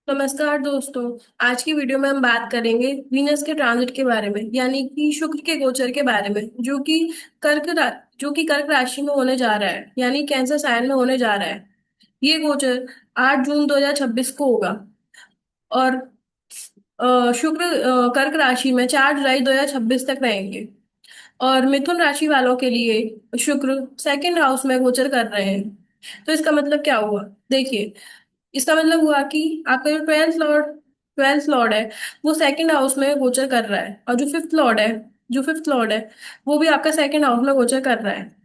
नमस्कार दोस्तों। आज की वीडियो में हम बात करेंगे वीनस के ट्रांजिट के बारे में, यानी कि शुक्र के गोचर के बारे में, जो कि कर्क राशि में होने जा रहा है, यानी कैंसर साइन में होने जा रहा है। ये गोचर 8 जून 2026 को होगा। और शुक्र कर्क राशि में 4 जुलाई 2026 तक रहेंगे। और मिथुन राशि वालों के लिए शुक्र सेकंड हाउस में गोचर कर रहे हैं। तो इसका मतलब क्या हुआ? देखिए, इसका मतलब हुआ कि आपका जो ट्वेल्थ लॉर्ड है, वो सेकंड हाउस में गोचर कर रहा है। और जो फिफ्थ लॉर्ड है वो भी आपका सेकंड हाउस में गोचर कर रहा है।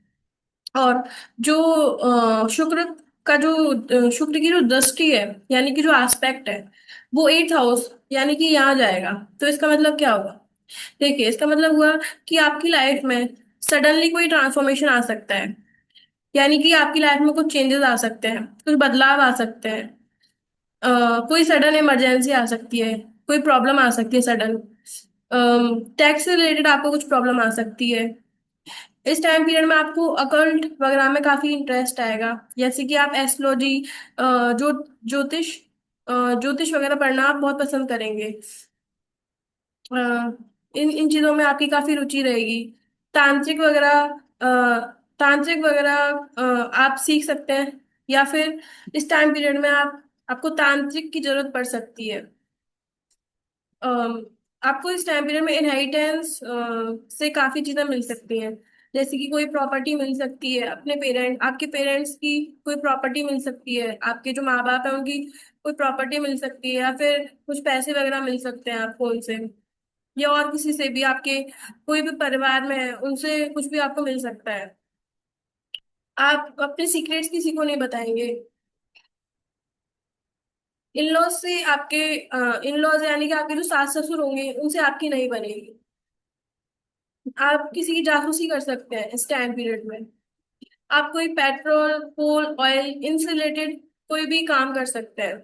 और जो शुक्र की जो दृष्टि है, यानी कि जो एस्पेक्ट है, वो एट्थ हाउस यानी कि यहाँ जाएगा। तो इसका मतलब क्या हुआ? देखिए, इसका मतलब हुआ कि आपकी लाइफ में सडनली कोई ट्रांसफॉर्मेशन आ सकता है। यानी कि आपकी लाइफ में कुछ चेंजेस आ सकते हैं, कुछ बदलाव आ सकते हैं। कोई सडन इमरजेंसी आ सकती है, कोई प्रॉब्लम आ सकती है सडन। टैक्स से रिलेटेड आपको कुछ प्रॉब्लम आ सकती है। इस टाइम पीरियड में आपको अकल्ट वगैरह में काफी इंटरेस्ट आएगा, जैसे कि आप एस्ट्रोलॉजी, जो ज्योतिष ज्योतिष वगैरह पढ़ना आप बहुत पसंद करेंगे। अ, इन इन चीजों में आपकी काफी रुचि रहेगी। तांत्रिक वगैरह तांत्रिक वगैरह आप सीख सकते हैं। या फिर इस टाइम पीरियड में आपको तांत्रिक की जरूरत पड़ सकती है। अम, आपको इस टाइम पीरियड में इनहेरिटेंस से काफी चीजें मिल सकती हैं। जैसे कि कोई प्रॉपर्टी मिल सकती है, आपके पेरेंट्स की कोई प्रॉपर्टी मिल सकती है, आपके जो माँ बाप है उनकी कोई प्रॉपर्टी मिल सकती है, या फिर कुछ पैसे वगैरह मिल सकते हैं आपको उनसे। या और किसी से भी, आपके कोई भी परिवार में है उनसे कुछ भी आपको मिल सकता है। आप अपने सीक्रेट्स किसी को नहीं बताएंगे। इन-लॉज से आपके इन-लॉज यानी कि आपके जो सास ससुर होंगे उनसे आपकी नहीं बनेगी। आप किसी की जासूसी कर सकते हैं इस टाइम पीरियड में। आप कोई पेट्रोल, कोल, ऑयल, इनसे रिलेटेड कोई भी काम कर सकते हैं।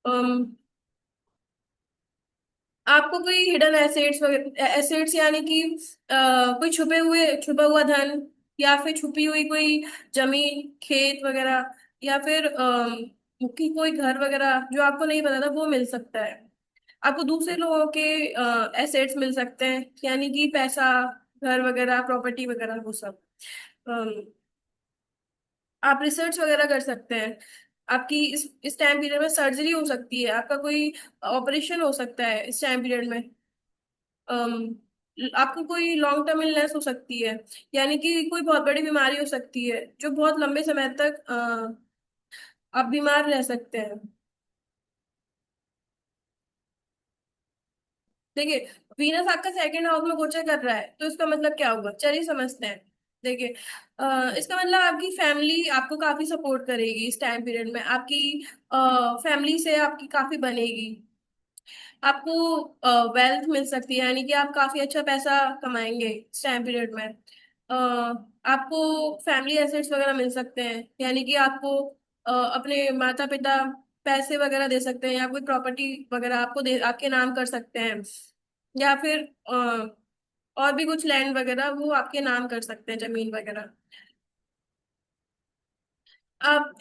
अम, आपको कोई हिडन एसेट्स यानी कि कोई छुपा हुआ धन, या फिर छुपी हुई कोई जमीन, खेत वगैरह, या फिर कि कोई घर वगैरह जो आपको नहीं पता था वो मिल सकता है। आपको दूसरे लोगों के एसेट्स मिल सकते हैं, यानी कि पैसा, घर वगैरह, प्रॉपर्टी वगैरह, वो सब। अम, आप रिसर्च वगैरह कर सकते हैं। आपकी इस टाइम पीरियड में सर्जरी हो सकती है, आपका कोई ऑपरेशन हो सकता है इस टाइम पीरियड में। अम, आपको कोई लॉन्ग टर्म इलनेस हो सकती है, यानी कि कोई बहुत बड़ी बीमारी हो सकती है जो बहुत लंबे समय तक आप बीमार रह सकते हैं। देखिए, वीनस आपका सेकंड हाउस में गोचर कर रहा है, तो इसका मतलब क्या हुआ, चलिए समझते हैं। देखिए, इसका मतलब आपकी फैमिली आपको काफी सपोर्ट करेगी इस टाइम पीरियड में। आपकी फैमिली से आपकी काफी बनेगी। आपको वेल्थ मिल सकती है, यानी कि आप काफी अच्छा पैसा कमाएंगे इस टाइम पीरियड में। आपको फैमिली एसेट्स वगैरह मिल सकते हैं, यानी कि आपको अपने माता पिता पैसे वगैरह दे सकते हैं, या कोई प्रॉपर्टी वगैरह आपके नाम कर सकते हैं। या फिर और भी कुछ लैंड वगैरह वो आपके नाम कर सकते हैं, जमीन वगैरह। आप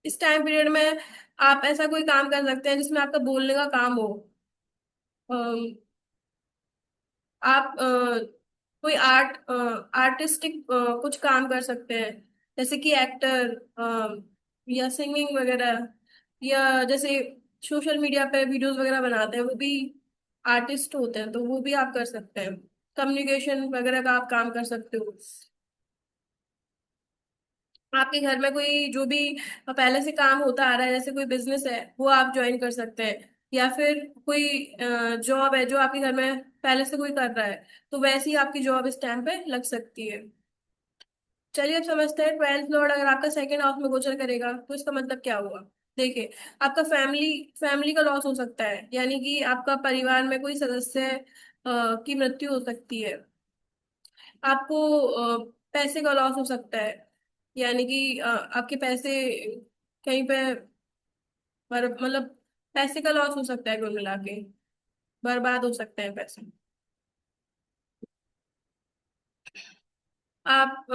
इस टाइम पीरियड में आप ऐसा कोई काम कर सकते हैं जिसमें आपका बोलने का काम हो। आप कोई आर्टिस्टिक कुछ काम कर सकते हैं, जैसे कि एक्टर, या सिंगिंग वगैरह, या जैसे सोशल मीडिया पे वीडियोस वगैरह बनाते हैं, वो भी आर्टिस्ट होते हैं, तो वो भी आप कर सकते हैं। कम्युनिकेशन वगैरह का आप काम कर सकते हो। आपके घर में कोई जो भी पहले से काम होता आ रहा है, जैसे कोई बिजनेस है, वो आप ज्वाइन कर सकते हैं। या फिर कोई जॉब है जो आपके घर में पहले से कोई कर रहा है, तो वैसे ही आपकी जॉब इस टाइम पे लग सकती है। चलिए, अब समझते हैं ट्वेल्थ लॉर्ड अगर आपका सेकंड हाउस में गोचर करेगा तो इसका मतलब क्या हुआ। देखिए, आपका फैमिली का लॉस हो सकता है, यानी कि आपका परिवार में कोई सदस्य की मृत्यु हो सकती है। आपको पैसे का लॉस हो सकता है, यानी कि आपके पैसे कहीं पे मतलब पैसे का लॉस हो सकता है, कुल मिला के बर्बाद हो सकते हैं पैसे। आप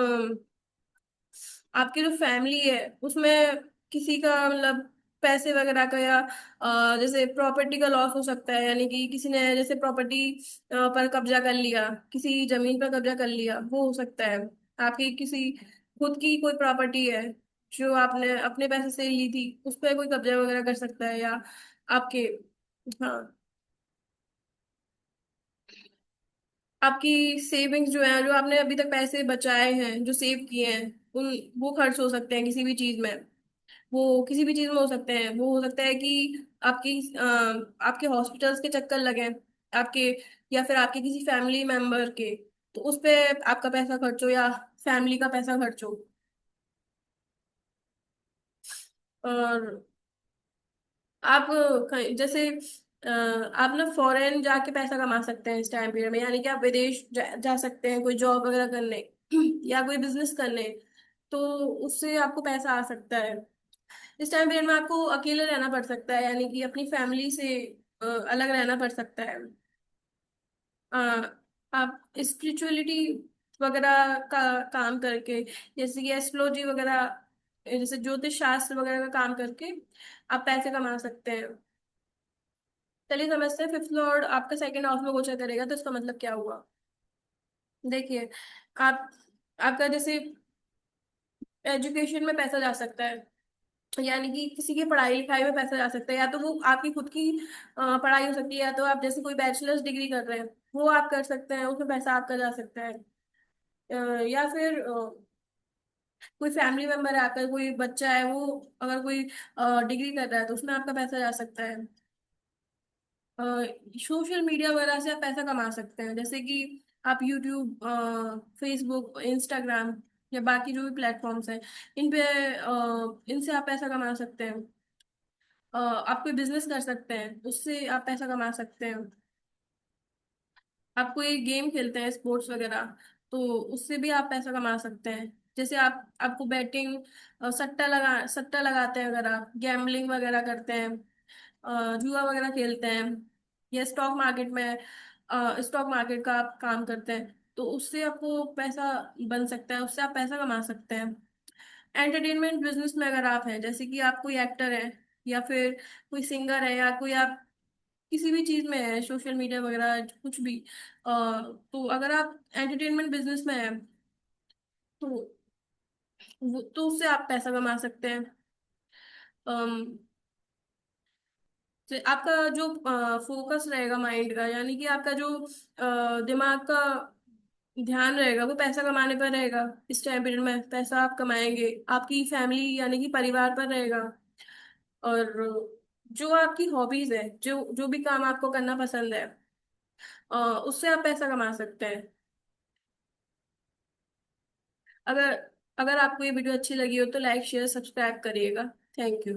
आपकी जो फैमिली है उसमें किसी का मतलब पैसे वगैरह का, या जैसे प्रॉपर्टी का लॉस हो सकता है, यानी कि किसी ने जैसे प्रॉपर्टी पर कब्जा कर लिया, किसी जमीन पर कब्जा कर लिया, वो हो सकता है। आपकी किसी खुद की कोई प्रॉपर्टी है जो आपने अपने पैसे से ली थी, उस पर कोई कब्जा वगैरह कर सकता है, या आपके, हाँ, आपकी सेविंग्स जो है, जो आपने अभी तक पैसे बचाए हैं, जो सेव किए हैं, उन वो खर्च हो सकते हैं किसी भी चीज में। वो किसी भी चीज में हो सकते हैं। वो हो सकता है कि आपकी आपके हॉस्पिटल्स के चक्कर लगे, आपके, या फिर आपके किसी फैमिली मेंबर के, तो उस पे आपका पैसा खर्च हो, या फैमिली का पैसा खर्च हो। और आप जैसे आप ना फॉरेन जाके पैसा कमा सकते हैं इस टाइम पीरियड में, यानी कि आप विदेश जा सकते हैं कोई जॉब वगैरह करने या कोई बिजनेस करने, तो उससे आपको पैसा आ सकता है। इस टाइम पीरियड में आपको अकेले रहना पड़ सकता है, यानी कि अपनी फैमिली से अलग रहना पड़ सकता है। अ, आप स्पिरिचुअलिटी वगैरह का काम करके, जैसे कि एस्ट्रोलॉजी वगैरह, जैसे ज्योतिष शास्त्र वगैरह का काम करके आप पैसे कमा सकते हैं। चलिए समझते हैं, फिफ्थ लॉर्ड आपका सेकंड हाउस में गोचर करेगा तो इसका मतलब क्या हुआ। देखिए, आप आपका जैसे एजुकेशन में पैसा जा सकता है, यानी कि किसी की पढ़ाई लिखाई में पैसा जा सकता है, या तो वो आपकी खुद की पढ़ाई हो सकती है, या तो आप जैसे कोई बैचलर्स डिग्री कर रहे हैं, वो आप कर सकते हैं, उसमें पैसा आपका जा सकता है। या फिर कोई फैमिली मेंबर है आपका, कोई बच्चा है, वो अगर कोई डिग्री कर रहा है तो उसमें आपका पैसा जा सकता है। सोशल मीडिया वगैरह से आप पैसा कमा सकते हैं, जैसे कि आप यूट्यूब, फेसबुक, इंस्टाग्राम, या बाकी जो भी प्लेटफॉर्म्स हैं, इन पे इनसे आप पैसा कमा सकते हैं। आप कोई बिजनेस कर सकते हैं, उससे आप पैसा कमा सकते हैं। आप कोई गेम खेलते हैं, स्पोर्ट्स वगैरह, तो उससे भी आप पैसा कमा सकते हैं। जैसे आपको बैटिंग, सट्टा लगाते हैं, अगर आप गैम्बलिंग वगैरह करते हैं, जुआ वगैरह खेलते हैं, या स्टॉक मार्केट का आप काम करते हैं, तो उससे आपको पैसा बन सकता है, उससे आप पैसा कमा सकते हैं। एंटरटेनमेंट बिजनेस में अगर आप हैं, जैसे कि आप कोई एक्टर है, या फिर कोई सिंगर है, या कोई आप किसी भी चीज में है, सोशल मीडिया वगैरह कुछ भी, तो अगर आप एंटरटेनमेंट बिजनेस में है, तो तो उससे आप पैसा कमा सकते हैं। अम, तो आपका जो फोकस रहेगा माइंड का, यानी कि आपका जो दिमाग का ध्यान रहेगा, वो पैसा कमाने पर रहेगा। इस टाइम पीरियड में पैसा आप कमाएंगे, आपकी फैमिली यानी कि परिवार पर रहेगा। और जो आपकी हॉबीज है, जो जो भी काम आपको करना पसंद है, उससे आप पैसा कमा सकते हैं। अगर अगर आपको ये वीडियो अच्छी लगी हो तो लाइक शेयर सब्सक्राइब करिएगा। Thank you.